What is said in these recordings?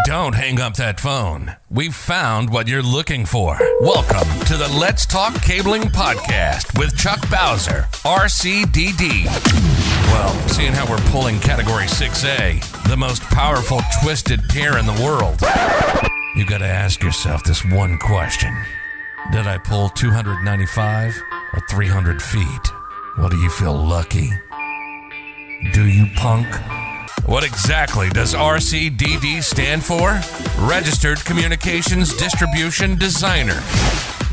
Don't hang up that phone. We've found what you're looking for. Welcome to the Let's Talk Cabling Podcast with Chuck Bowser, RCDD. Well, seeing how we're pulling Category 6A, the most powerful twisted pair in the world, you gotta ask yourself this one question. Did I pull 295 or 300 feet? Well, do you feel lucky? Do you, punk? What exactly does RCDD stand for? Registered Communications Distribution Designer.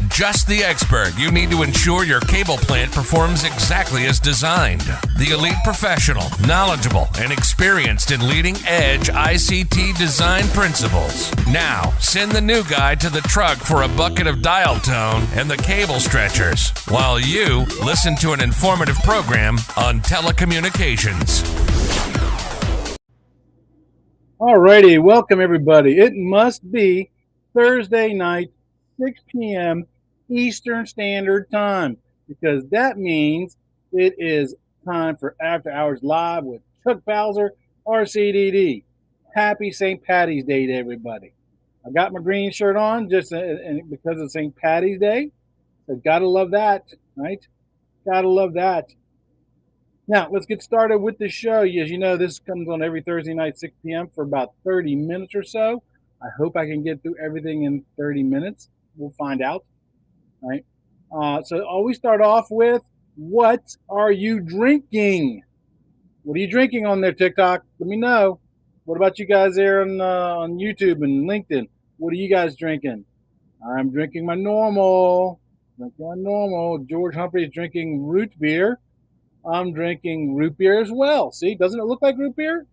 Just the expert you need to ensure your cable plant performs exactly as designed. The elite professional, knowledgeable, and experienced in leading-edge ICT design principles. Now, send the new guy to the truck for a bucket of dial tone and the cable stretchers, while you listen to an informative program on telecommunications. Alrighty, welcome everybody. It must be Thursday night, 6 p.m. Eastern Standard Time, because that means it is time for After Hours Live with Chuck Bowser, RCDD. Happy St. Patty's Day to everybody. I got my green shirt on just because of St. Patty's Day. So gotta love that, right? Gotta love that. Now, let's get started with the show. As you know, this comes on every Thursday night, 6 p.m. for about 30 minutes or so. I hope I can get through everything in 30 minutes. We'll find out, right? So always start off with, what are you drinking? What are you drinking on there, TikTok? Let me know. What about you guys there on YouTube and LinkedIn? What are you guys drinking? I'm drinking my normal. George Humphrey is drinking root beer. I'm drinking root beer as well. See, doesn't it look like root beer?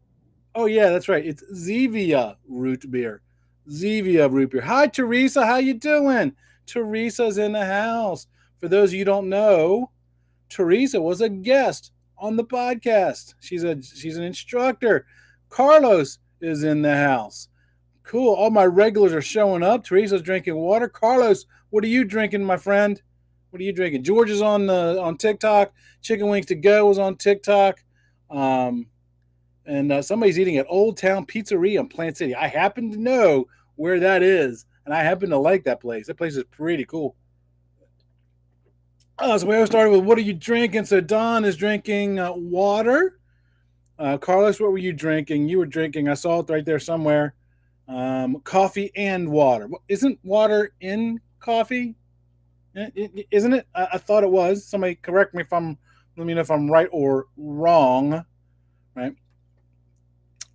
Oh, yeah, that's right. It's Zevia root beer. Zevia root beer. Hi, Teresa. How you doing? Teresa's in the house. For those of you who don't know, Teresa was a guest on the podcast. She's an instructor. Carlos is in the house. Cool. All my regulars are showing up. Teresa's drinking water. Carlos, what are you drinking, my friend? What are you drinking? George is on TikTok. Chicken Wings to Go was on TikTok. And somebody's eating at Old Town Pizzeria in Plant City. I happen to know where that is, and I happen to like that place. That place is pretty cool. So we always started with, what are you drinking? So Don is drinking water. Carlos, what were you drinking? You were drinking, I saw it right there somewhere, coffee and water. Isn't water in coffee? Isn't it? I thought it was. Somebody correct me let me know if I'm right or wrong. Right.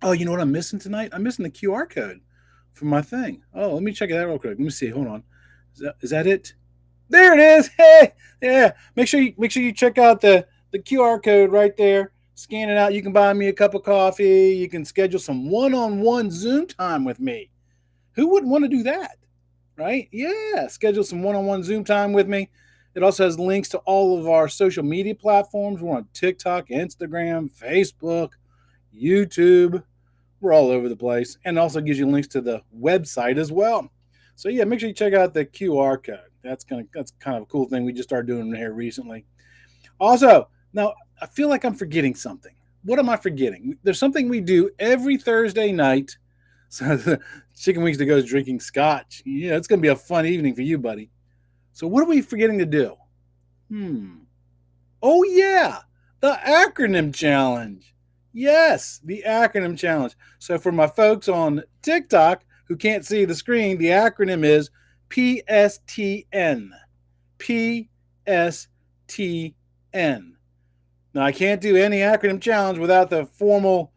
Oh, you know what I'm missing tonight? I'm missing the QR code for my thing. Oh, let me check it out real quick. Let me see. Hold on. Is that it? There it is. Hey, yeah. Make sure you check out the QR code right there. Scan it out. You can buy me a cup of coffee. You can schedule some one-on-one Zoom time with me. Who wouldn't want to do that? Right? Yeah. Schedule some one-on-one Zoom time with me. It also has links to all of our social media platforms. We're on TikTok, Instagram, Facebook, YouTube. We're all over the place. And it also gives you links to the website as well. So yeah, make sure you check out the QR code. That's kind of a cool thing we just started doing here recently. Also, now I feel like I'm forgetting something. What am I forgetting? There's something we do every Thursday night. So the Chicken Wings to Go is drinking scotch. Yeah, it's going to be a fun evening for you, buddy. So what are we forgetting to do? Oh, yeah, the acronym challenge. Yes, the acronym challenge. So for my folks on TikTok who can't see the screen, the acronym is PSTN. PSTN. Now, I can't do any acronym challenge without the formal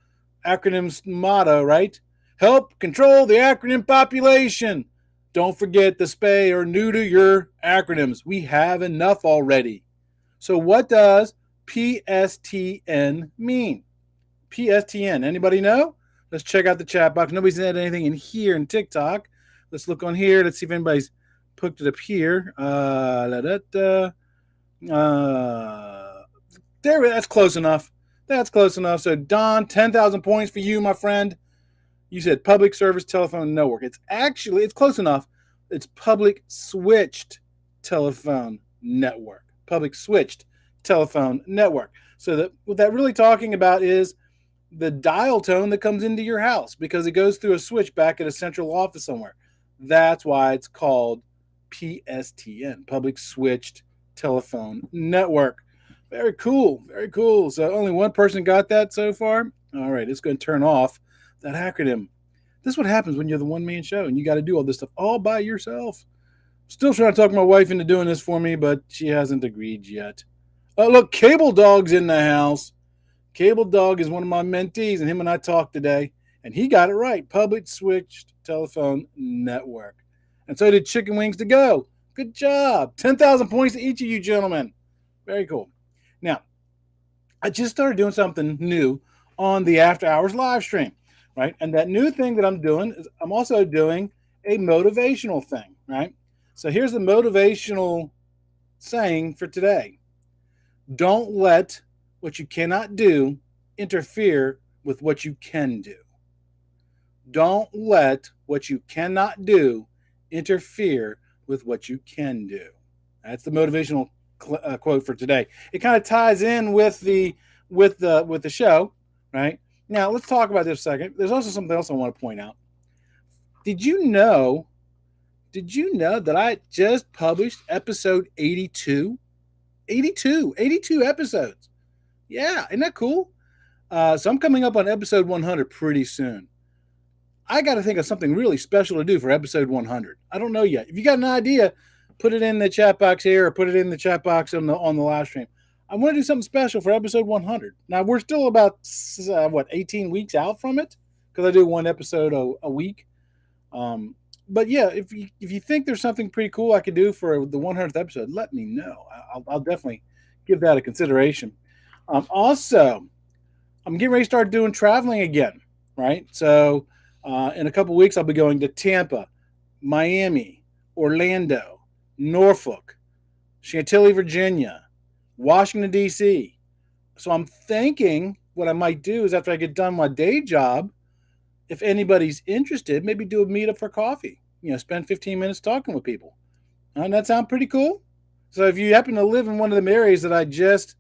acronym's motto, right? Help control the acronym population. Don't forget to spay or neuter your acronyms. We have enough already. So what does PSTN mean? PSTN, anybody know? Let's check out the chat box. Nobody's said anything in here in TikTok. Let's look on here. Let's see if anybody's put it up here. There, that's close enough. That's close enough. So Don, 10,000 points for you, my friend. You said public service telephone network. It's close enough. It's public switched telephone network. Public switched telephone network. So what that really talking about is the dial tone that comes into your house because it goes through a switch back at a central office somewhere. That's why it's called PSTN, Public Switched Telephone Network. Very cool. Very cool. So only one person got that so far. All right, it's going to turn off that acronym. This is what happens when you're the one-man show and you got to do all this stuff all by yourself. Still trying to talk my wife into doing this for me, but she hasn't agreed yet. Look, Cable Dog's in the house. Cable Dog is one of my mentees, and him and I talked today, and he got it right. Public Switched Telephone Network. And so did Chicken Wings to Go. Good job. 10,000 points to each of you gentlemen. Very cool. Now, I just started doing something new on the After Hours live stream, right? And that new thing that I'm doing is I'm also doing a motivational thing, right? So here's the motivational saying for today. Don't let what you cannot do interfere with what you can do. Don't let what you cannot do interfere with what you can do. That's the motivational quote for today. It kind of ties in with the show, right? Now let's talk about this a second. There's also something else I want to point out. Did you know that I just published episode 82? 82 episodes. Yeah, isn't that cool? So I'm coming up on episode 100 pretty soon. I got to think of something really special to do for episode 100. I don't know yet. If you got an idea, put it in the chat box here or put it in the chat box on the live stream. I want to do something special for episode 100. Now, we're still about, 18 weeks out from it because I do one episode a week. But yeah, if you think there's something pretty cool I could do for the 100th episode, let me know. I'll definitely give that a consideration. Also, I'm getting ready to start doing traveling again, right? So in a couple of weeks, I'll be going to Tampa, Miami, Orlando, Norfolk, Chantilly, Virginia, Washington, D.C. So I'm thinking what I might do is after I get done my day job, if anybody's interested, maybe do a meetup for coffee. Spend 15 minutes talking with people. Doesn't that sound pretty cool? So if you happen to live in one of them areas that I just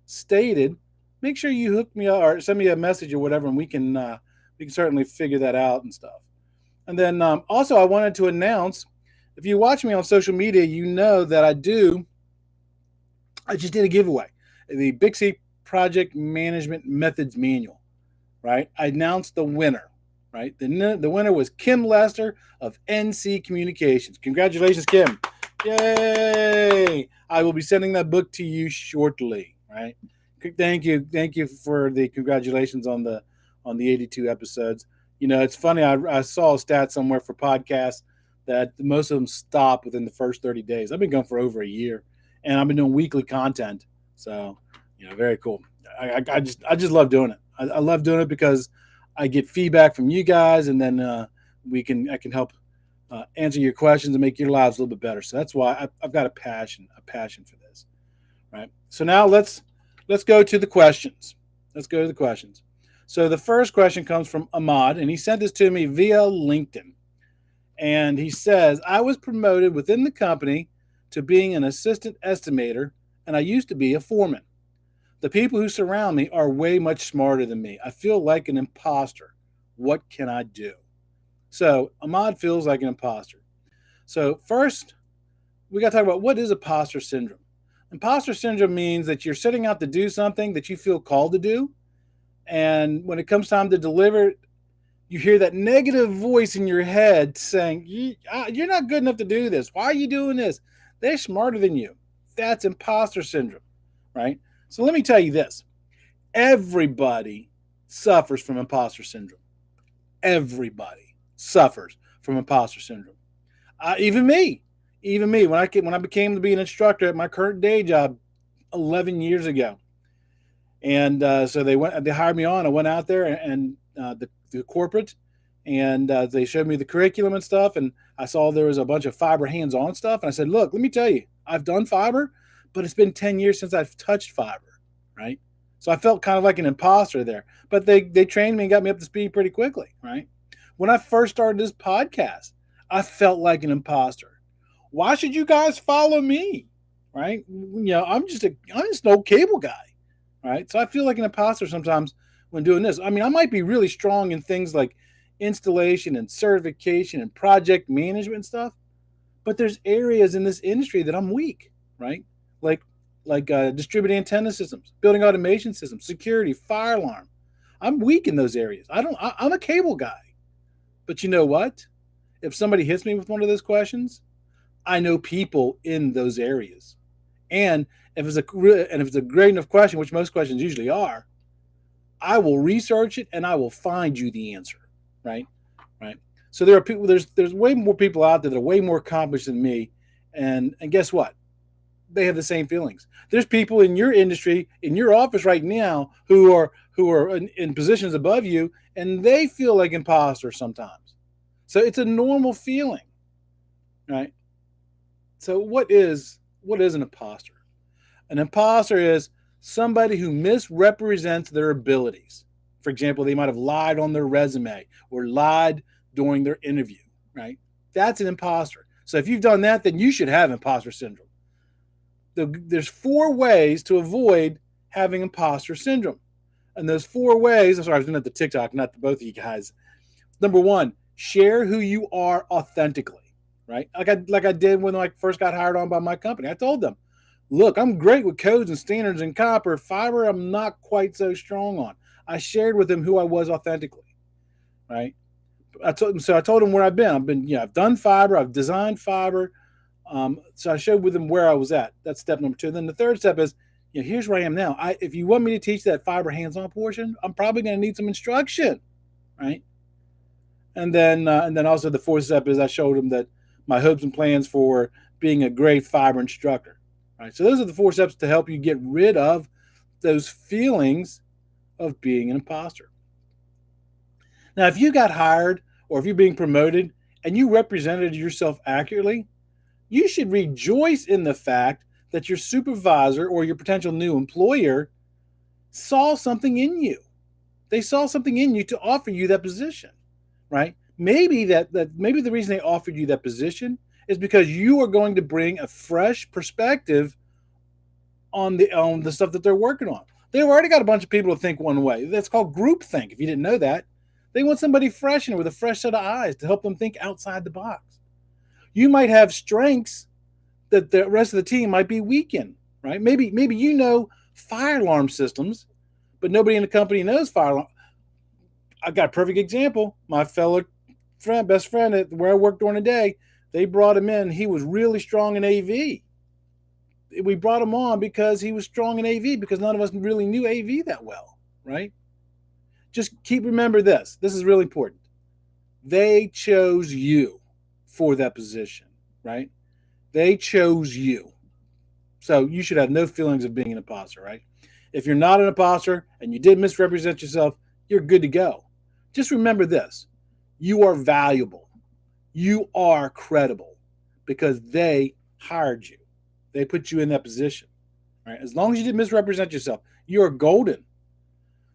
stated, make sure you hook me up or send me a message or whatever, and we can certainly figure that out and stuff. And then also I wanted to announce, if you watch me on social media, you know that I just did a giveaway, the BICSI Project Management Methods Manual, right? I announced the winner. Right, the winner was Kim Lester of NC Communications. Congratulations, Kim! Yay! I will be sending that book to you shortly. Right? Thank you for the congratulations on the 82 episodes. It's funny. I saw a stat somewhere for podcasts that most of them stop within the first 30 days. I've been going for over a year, and I've been doing weekly content. So, very cool. I just love doing it. I love doing it because I get feedback from you guys, and then I can help answer your questions and make your lives a little bit better. So that's why I've got a passion for this, right? So now let's go to the questions. So the first question comes from Ahmad, and he sent this to me via LinkedIn. And he says, I was promoted within the company to being an assistant estimator, and I used to be a foreman. The people who surround me are way much smarter than me. I feel like an imposter. What can I do? So Ahmad feels like an imposter. So first, we got to talk about what is imposter syndrome. Imposter syndrome means that you're setting out to do something that you feel called to do. And when it comes time to deliver, you hear that negative voice in your head saying, you're not good enough to do this. Why are you doing this? They're smarter than you. That's imposter syndrome, right? So let me tell you this. Everybody suffers from imposter syndrome. Everybody suffers from imposter syndrome. Even me. When I became to be an instructor at my current day job 11 years ago. And so they hired me on. I went out there and the corporate, and they showed me the curriculum and stuff. And I saw there was a bunch of fiber hands-on stuff. And I said, look, let me tell you, I've done fiber, but it's been 10 years since I've touched fiber, right? So I felt kind of like an imposter there. But they trained me and got me up to speed pretty quickly, right? When I first started this podcast, I felt like an imposter. Why should you guys follow me, right? I'm just an old cable guy, right? So I feel like an imposter sometimes when doing this. I mean, I might be really strong in things like installation and certification and project management and stuff, but there's areas in this industry that I'm weak, right? Like distributed antenna systems, building automation systems, security, fire alarm. I'm weak in those areas. I'm a cable guy. But you know what? If somebody hits me with one of those questions, I know people in those areas. And if it's a great enough question, which most questions usually are, I will research it and I will find you the answer, right? Right. So there are people. There's way more people out there that are way more accomplished than me, and guess what? They have the same feelings. There's people in your industry, in your office right now, who are in positions above you, and they feel like imposters sometimes. So it's a normal feeling, right? So what is an imposter? An imposter is somebody who misrepresents their abilities. For example, they might have lied on their resume or lied during their interview, right? That's an imposter. So if you've done that, then you should have imposter syndrome. There's 4 ways to avoid having imposter syndrome. And those 4 ways, I'm sorry, I was doing it to TikTok, not to both of you guys. Number 1, share who you are authentically, right? Like I did when I first got hired on by my company. I told them, look, I'm great with codes and standards and copper. Fiber, I'm not quite so strong on. I shared with them who I was authentically, right? I told them where I've been. I've done fiber. I've designed fiber. So I showed with them where I was at. That's step number 2. Then the third step is, here's where I am now. If you want me to teach that fiber hands-on portion, I'm probably going to need some instruction, right? And then also the 4th step is I showed them that my hopes and plans for being a great fiber instructor, right? So those are the 4 steps to help you get rid of those feelings of being an imposter. Now, if you got hired or if you're being promoted and you represented yourself accurately, you should rejoice in the fact that your supervisor or your potential new employer saw something in you. They saw something in you to offer you that position, right? Maybe maybe the reason they offered you that position is because you are going to bring a fresh perspective on the stuff that they're working on. They've already got a bunch of people to think one way. That's called groupthink, if you didn't know that. They want somebody fresh in with a fresh set of eyes to help them think outside the box. You might have strengths that the rest of the team might be weak in, right? Maybe fire alarm systems, but nobody in the company knows fire alarm. I got a perfect example. My best friend at where I worked during the day, they brought him in. He was really strong in AV. We brought him on because he was strong in AV because none of us really knew AV that well, right? Just remember this. This is really important. They chose you for that position, right? They chose you. So you should have no feelings of being an imposter, right? If you're not an imposter and you did misrepresent yourself, you're good to go. Just remember this. You are valuable. You are credible because they hired you. They put you in that position, right? As long as you didn't misrepresent yourself, you are golden.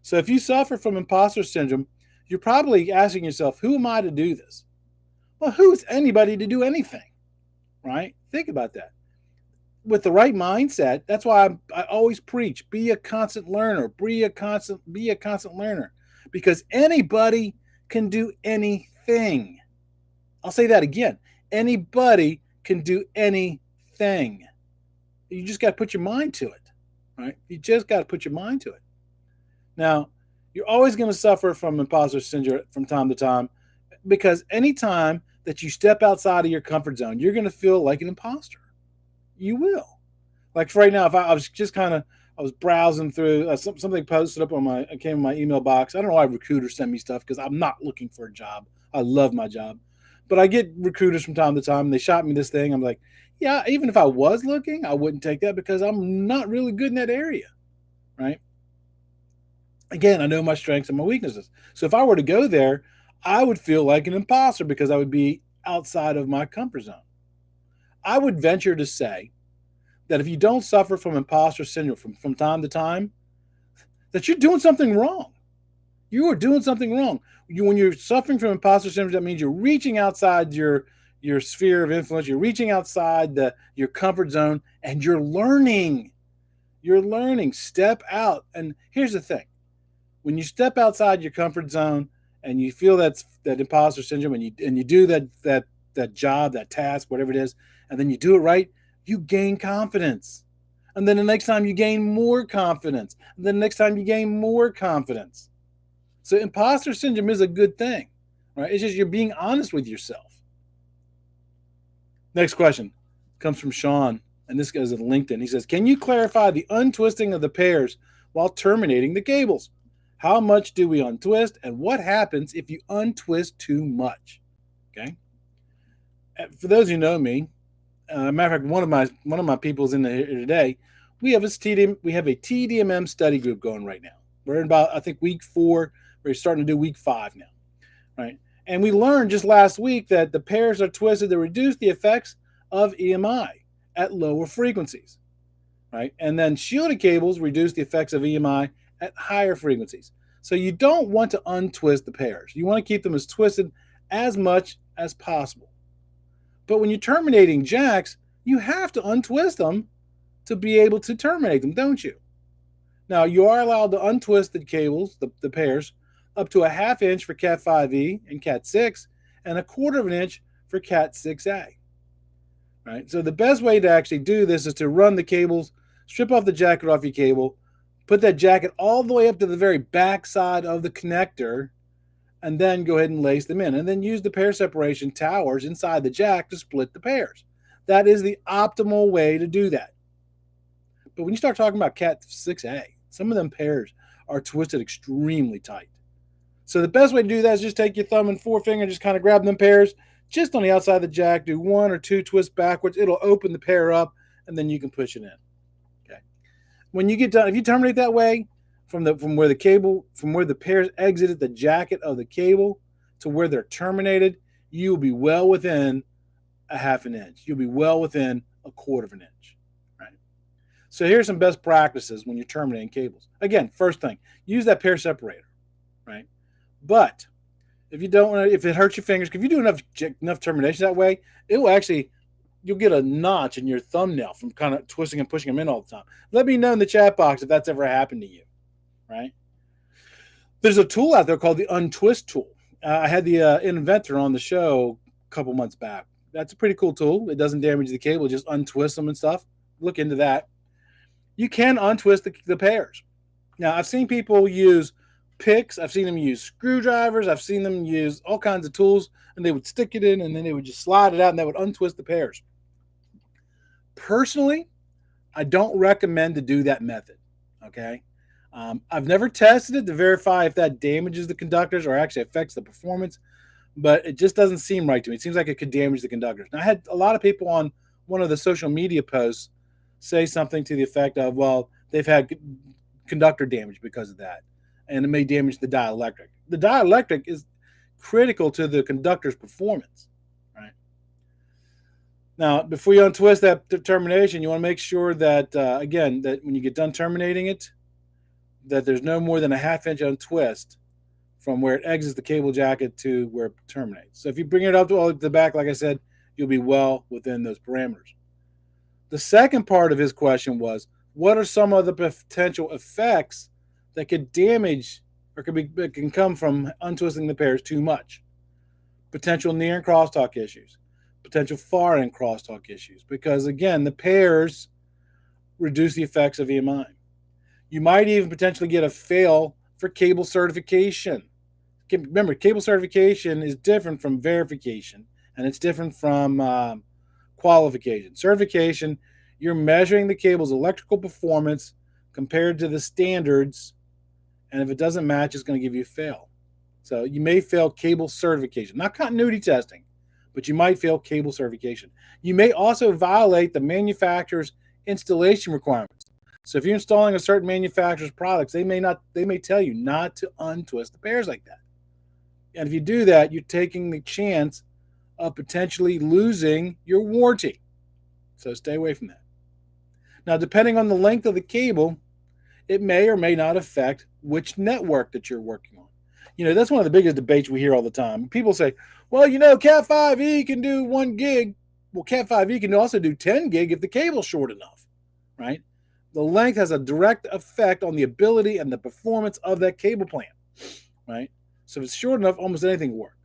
So if you suffer from imposter syndrome, you're probably asking yourself, who am I to do this? Well, who's anybody to do anything, right? Think about that. With the right mindset, that's why I always preach, be a constant learner, be a constant learner, because anybody can do anything. I'll say that again. Anybody can do anything. You just got to put your mind to it, right? You just got to put your mind to it. Now, you're always going to suffer from imposter syndrome from time to time because anytime that you step outside of your comfort zone, you're going to feel like an imposter. You will. Like for right now, if I was just I was browsing through something posted up it came in my email box. I don't know why recruiters send me stuff because I'm not looking for a job. I love my job. But I get recruiters from time to time and they shot me this thing. I'm like, yeah, even if I was looking, I wouldn't take that because I'm not really good in that area, right? Again, I know my strengths and my weaknesses. So if I were to go there, I would feel like an imposter because I would be outside of my comfort zone. I would venture to say that if you don't suffer from imposter syndrome from time to time, that you're doing something wrong. You are doing something wrong. When you're suffering from imposter syndrome, that means you're reaching outside your sphere of influence. You're reaching outside your comfort zone and you're learning. You're learning. Step out. And here's the thing. When you step outside your comfort zone and you feel that imposter syndrome, and you do that job, that task, whatever it is, and then you do it right, you gain confidence. And then the next time you gain more confidence. And then the next time you gain more confidence. So imposter syndrome is a good thing, right? It's just you're being honest with yourself. Next question comes from Sean, and this guy's on LinkedIn. He says, can you clarify the untwisting of the pairs while terminating the cables? How much do we untwist, and what happens if you untwist too much? Okay. For those who know me, matter of fact, one of my people's in here today. We have a TDMM study group going right now. We're in about, I think, week 4. We're starting to do week 5 now, right? And we learned just last week that the pairs are twisted to reduce the effects of EMI at lower frequencies, right? And then shielded cables reduce the effects of EMI at higher frequencies. So you don't want to untwist the pairs. You want to keep them as twisted as much as possible. But when you're terminating jacks, you have to untwist them to be able to terminate them, don't you? Now, you are allowed to untwist the cables, the pairs, up to a ½ inch for Cat 5e and Cat 6, and a ¼ inch for Cat 6a. Right? So the best way to actually do this is to run the cables, strip off the jacket off your cable, put that jacket all the way up to the very back side of the connector, and then go ahead and lace them in. And then use the pair separation towers inside the jack to split the pairs. That is the optimal way to do that. But when you start talking about Cat 6a, some of them pairs are twisted extremely tight. So the best way to do that is just take your thumb and forefinger, just kind of grab them pairs just on the outside of the jack, do 1 or 2 twists backwards. It'll open the pair up, and then you can push it in. Okay. When you get done, if you terminate that way, from where the pairs exited the jacket of the cable to where they're terminated, you will be well within a ½ inch. You'll be well within a ¼ inch. Right. So here's some best practices when you're terminating cables. Again, first thing, use that pair separator. Right. But if you don't want to, if it hurts your fingers, if you do enough termination that way, it will actually, you'll get a notch in your thumbnail from kind of twisting and pushing them in all the time. Let me know in the chat box if that's ever happened to you, right? There's a tool out there called the untwist tool. I had the inventor on the show a couple months back. That's a pretty cool tool. It doesn't damage the cable, just untwist them and stuff. Look into that. You can untwist the pairs. Now, I've seen people use picks. I've seen them use screwdrivers. I've seen them use all kinds of tools, and they would stick it in, and then they would just slide it out, and they would untwist the pairs. Personally, I don't recommend to do that method, okay? I've never tested it to verify if that damages the conductors or actually affects the performance, but it just doesn't seem right to me. It seems like it could damage the conductors. Now, I had a lot of people on one of the social media posts say something to the effect of, well, they've had conductor damage because of that, and it may damage the dielectric. The dielectric is critical to the conductor's performance, right? Now, before you untwist that termination, you want to make sure that, again, that when you get done terminating it, that there's no more than a ½ inch untwist from where it exits the cable jacket to where it terminates. So if you bring it up to all the back, like I said, you'll be well within those parameters. The second part of his question was, what are some of the potential effects that could damage or can come from untwisting the pairs too much? Potential near and crosstalk issues, potential far end crosstalk issues, because again, the pairs reduce the effects of EMI. You might even potentially get a fail for cable certification. Remember, cable certification is different from verification, and it's different from qualification. Certification, you're measuring the cable's electrical performance compared to the standards, and if it doesn't match, it's going to give you a fail. So you may fail cable certification, not continuity testing, but you might fail cable certification. You may also violate the manufacturer's installation requirements. So if you're installing a certain manufacturer's products, they may tell you not to untwist the pairs like that. And if you do that, you're taking the chance of potentially losing your warranty. So stay away from that. Now, depending on the length of the cable, it may or may not affect which network that you're working on. You know, that's one of the biggest debates we hear all the time. People say, well, you know, Cat 5e can do 1 gig. Well, Cat 5e can also do 10 gig if the cable's short enough, right? The length has a direct effect on the ability and the performance of that cable plan, right? So if it's short enough, almost anything will work.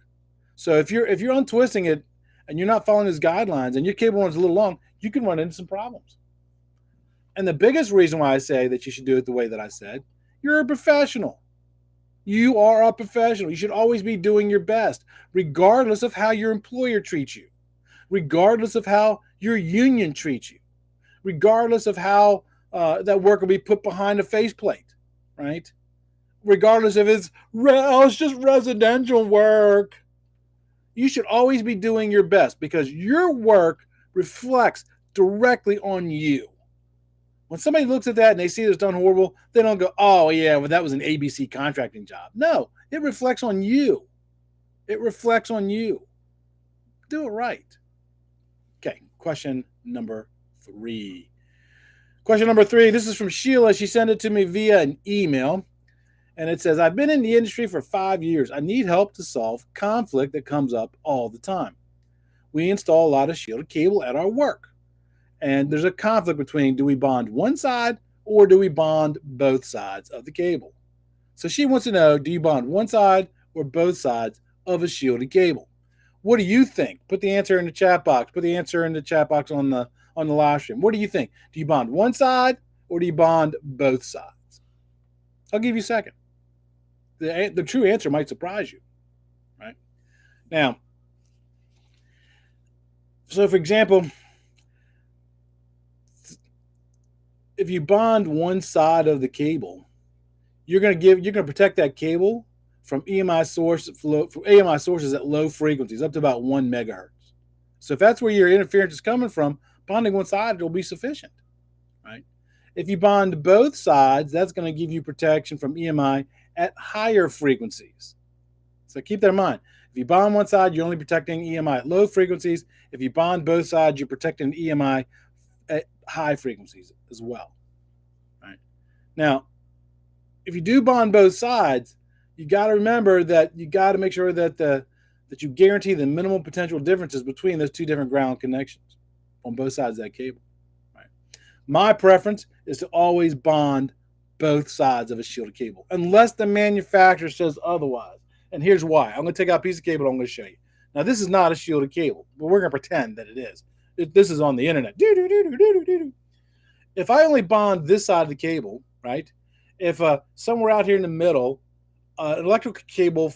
So if you're untwisting it and you're not following his guidelines and your cable runs a little long, you can run into some problems. And the biggest reason why I say that you should do it the way that I said, you're a professional. You are a professional. You should always be doing your best, regardless of how your employer treats you, regardless of how your union treats you, regardless of how that work will be put behind a faceplate, right? Regardless if it's just residential work. You should always be doing your best because your work reflects directly on you. When somebody looks at that and they see it's done horrible, they don't go, oh, yeah, well, that was an ABC contracting job. No, it reflects on you. It reflects on you. Do it right. Okay, question number 3. Question number 3, this is from Sheila. She sent it to me via an email. And it says, I've been in the industry for 5 years. I need help to solve conflict that comes up all the time. We install a lot of shielded cable at our work. And there's a conflict between, do we bond one side or do we bond both sides of the cable? So she wants to know, do you bond one side or both sides of a shielded cable? What do you think? Put the answer in the chat box. Put the answer in the chat box on the live stream. What do you think? Do you bond one side or do you bond both sides? I'll give you a second. The true answer might surprise you, right? Now, so for example, if you bond one side of the cable, you're going to protect that cable from EMI sources at low frequencies, up to about 1 megahertz. So if that's where your interference is coming from, bonding one side will be sufficient, right? If you bond both sides, that's going to give you protection from EMI at higher frequencies. So keep that in mind. If you bond one side, you're only protecting EMI at low frequencies. If you bond both sides, you're protecting EMI at high frequencies as well. Right? Now, if you do bond both sides, you got to remember that you got to make sure that you guarantee the minimal potential differences between those two different ground connections on both sides of that cable. Right? My preference is to always bond both sides of a shielded cable, unless the manufacturer says otherwise. And here's why. I'm going to take out a piece of cable. I'm going to show you. Now, this is not a shielded cable, but we're going to pretend that it is. This is on the internet. If I only bond this side of the cable, right? If somewhere out here in the middle, an electrical cable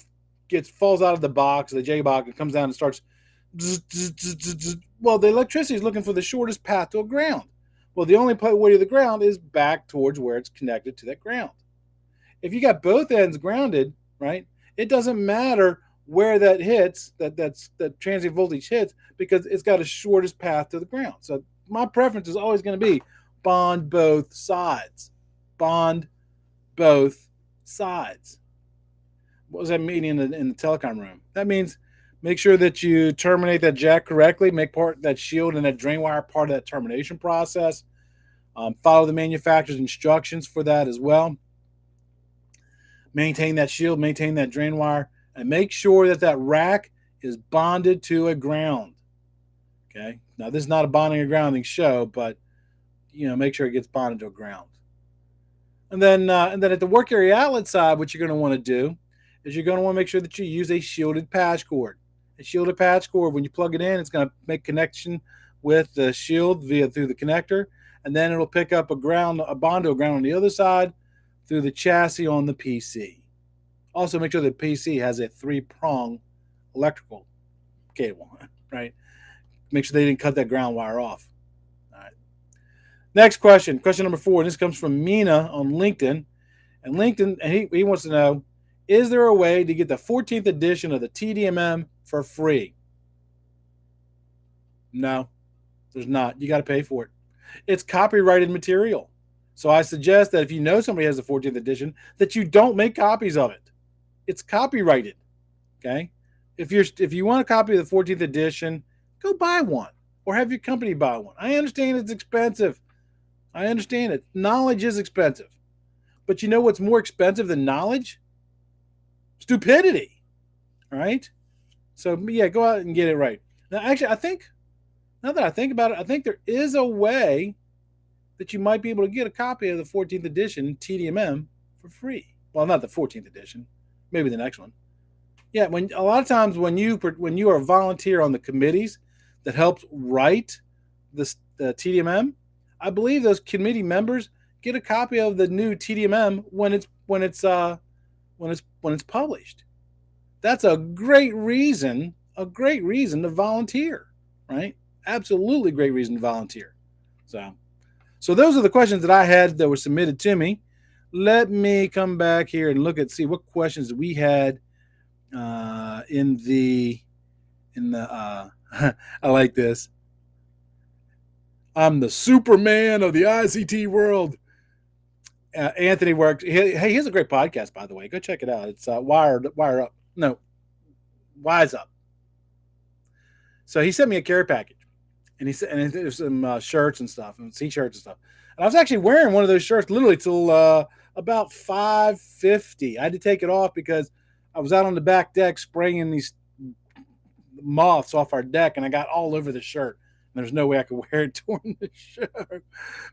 falls out of the box, the J box, and comes down and starts, well, the electricity is looking for the shortest path to a ground. Well, the only way to the ground is back towards where it's connected to that ground. If you got both ends grounded, right, it doesn't matter where that hits, that transient voltage hits, because it's got a shortest path to the ground. So my preference is always going to be bond both sides. Bond both sides. What does that mean in the telecom room? That means make sure that you terminate that jack correctly, make that shield and that drain wire part of that termination process. Follow the manufacturer's instructions for that as well. Maintain that shield, maintain that drain wire, and make sure that rack is bonded to a ground. Okay. Now, this is not a bonding or grounding show, but make sure it gets bonded to a ground. And then at the work area outlet side, what you're going to want to do is you're going to want to make sure that you use a shielded patch cord. A shielded patch cord, when you plug it in, it's going to make connection with the shield through the connector, and then it'll pick up a bond to a ground on the other side through the chassis on the PC. Also, make sure the PC has a 3-prong electrical cable, right? Make sure they didn't cut that ground wire off. All right. Next question number 4. And this comes from Mina on LinkedIn. And he wants to know, is there a way to get the 14th edition of the TDMM for free? No, there's not. You got to pay for it. It's copyrighted material. So I suggest that if you know somebody has the 14th edition, that you don't make copies of it. It's copyrighted. Okay? If you want a copy of the 14th edition, go buy one or have your company buy one. I understand it's expensive. I understand it. Knowledge is expensive. But you know what's more expensive than knowledge? Stupidity. All right? So, yeah, go out and get it right. Now, actually, now that I think about it, I think there is a way that you might be able to get a copy of the 14th edition TDMM for free. Well, not the 14th edition, maybe the next one. Yeah, when a lot of times when you are a volunteer on the committees that helps write the TDMM, I believe those committee members get a copy of the new TDMM when it's published. That's a great reason to volunteer, right? Absolutely great reason to volunteer. So those are the questions that I had that were submitted to me. Let me come back here and see what questions we had in the I like this. I'm the Superman of the ICT world. Anthony works. He has a great podcast, by the way. Go check it out. It's WiseUp. So he sent me a care package, and there's some shirts and stuff, and t-shirts and stuff. And I was actually wearing one of those shirts literally till about 5:50. I had to take it off because I was out on the back deck spraying these moths off our deck, and I got all over the shirt. And there's no way I could wear it during the shirt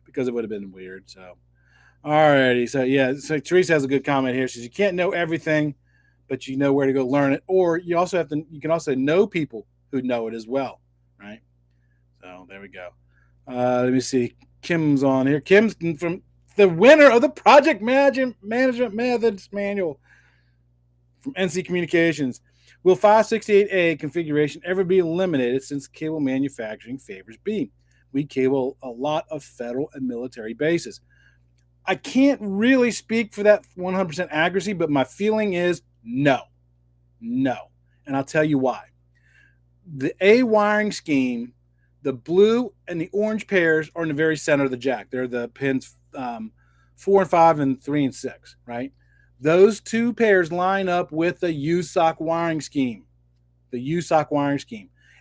because it would have been weird. So, alrighty. So Teresa has a good comment here. She says, you can't know everything, but you know where to go learn it. Or you can also know people who know it as well, right? So there we go. Let me see. Kim's on here. Kim's from the winner of the Project Management Methods Manual from NC Communications. Will 568A configuration ever be eliminated since cable manufacturing favors beam? We cable a lot of federal and military bases. I can't really speak for that 100% accuracy, but my feeling is no. And I'll tell you why. The A wiring scheme, the blue and the orange pairs are in the very center of the jack. They're the pins 4 and 5 and 3 and 6, right? Those two pairs line up with the USOC wiring scheme.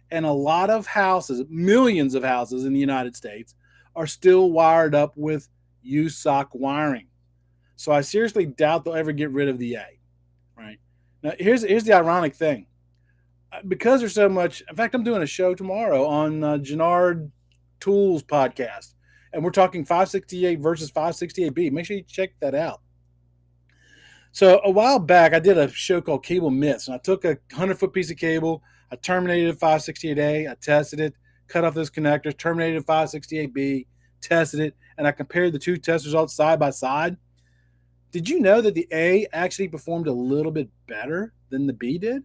And a lot of houses, millions of houses in the United States, are still wired up with USOC wiring. So I seriously doubt they'll ever get rid of the A, right? Now, here's the ironic thing. Because there's so much, in fact, I'm doing a show tomorrow on Gennard Tools podcast, and we're talking 568 versus 568B. Make sure you check that out. So a while back, I did a show called Cable Myths, and I took a 100-foot piece of cable, I terminated 568A, I tested it, cut off those connectors, terminated 568B, tested it, and I compared the two test results side by side. Did you know that the A actually performed a little bit better than the B did?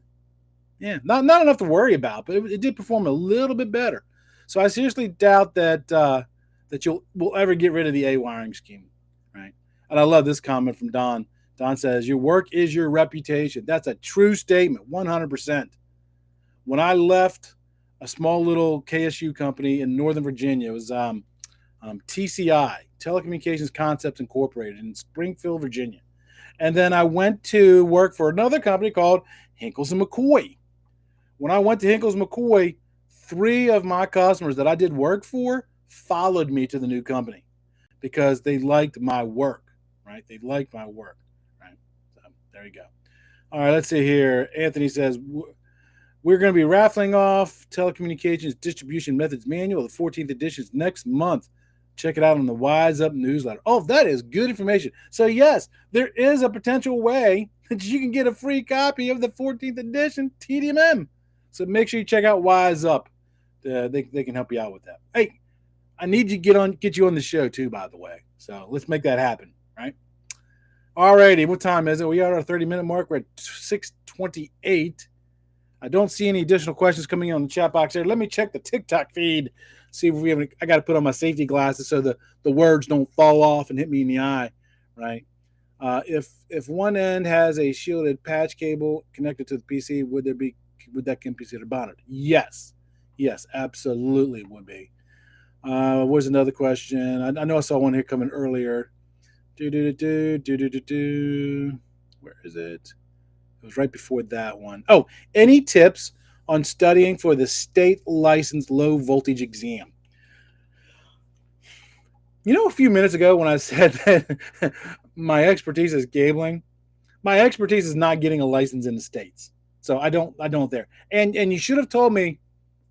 Yeah, not enough to worry about, but it did perform a little bit better. So I seriously doubt that we'll ever get rid of the A wiring scheme, right? And I love this comment from Don. Don says, your work is your reputation. That's a true statement, 100%. When I left a small little KSU company in Northern Virginia, it was TCI, Telecommunications Concepts Incorporated in Springfield, Virginia. And then I went to work for another company called Hinkles & McCoy. When I went to Hinkles & McCoy, 3 of my customers that I did work for followed me to the new company because they liked my work, right? They liked my work, right? So there you go. All right, let's see here. Anthony says, we're going to be raffling off Telecommunications Distribution Methods Manual, the 14th edition, next month. Check it out on the WiseUp newsletter. Oh, that is good information. So, yes, there is a potential way that you can get a free copy of the 14th edition TDMM. So make sure you check out WiseUp. They can help you out with that. Hey, I need to get you on the show too, by the way. So let's make that happen, right? All righty, what time is it? We are at our 30-minute mark. We're at 6:28. I don't see any additional questions coming in on the chat box there. Let me check the TikTok feed. See if we have I got to put on my safety glasses so the words don't fall off and hit me in the eye, right? If one end has a shielded patch cable connected to the PC, would that be considered bonded? Yes, absolutely would be. Where's another question? I know I saw one here coming earlier. Where is it? It was right before that one. Oh, any tips on studying for the state licensed low voltage exam? You know, a few minutes ago when I said that my expertise is cabling, my expertise is not getting a license in the States. So I don't there. And you should have told me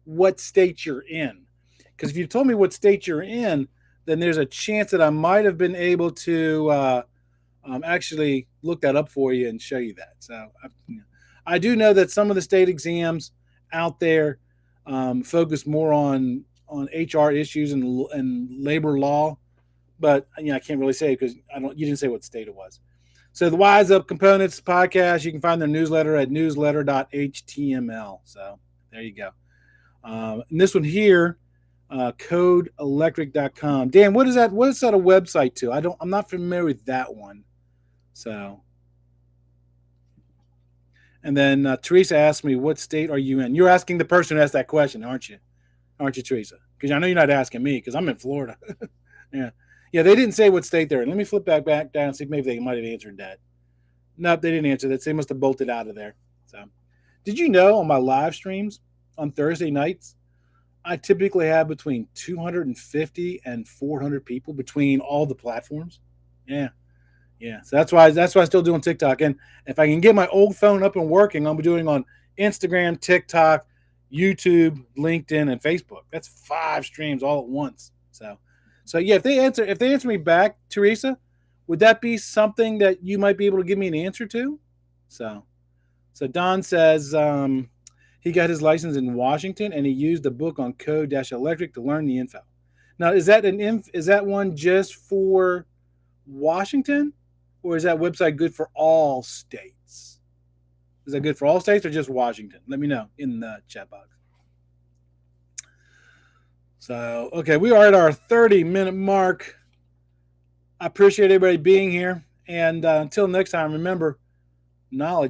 what state you're in. Because if you told me what state you're in, then there's a chance that I might have been able to actually look that up for you and show you that. So I do know that some of the state exams out there focus more on HR issues and labor law, but I can't really say because you didn't say what state it was. So the WiseUp Components podcast, you can find their newsletter at newsletter.html. So there you go. And this one here, codeelectric.com. Dan, what is that? What is that a website to? I'm not familiar with that one. So, and then Teresa asked me, what state are you in? You're asking the person who asked that question, aren't you? Aren't you, Teresa? Because I know you're not asking me because I'm in Florida. Yeah. Yeah, they didn't say what state they're in. Let me flip back down and see if maybe they might have answered that. Nope, they didn't answer that. They must have bolted out of there. So, did you know on my live streams on Thursday nights, I typically have between 250 and 400 people between all the platforms? Yeah. Yeah. So that's why I'm still doing TikTok. And if I can get my old phone up and working, I'll be doing on Instagram, TikTok, YouTube, LinkedIn, and Facebook. That's 5 streams all at once. So yeah, if they answer me back, Teresa, would that be something that you might be able to give me an answer to? So Don says he got his license in Washington and he used the book on code-electric to learn the info. Now, is that one just for Washington, or is that website good for all states? Is that good for all states or just Washington? Let me know in the chat box. So, okay, we are at our 30-minute mark. I appreciate everybody being here. And until next time, remember, knowledge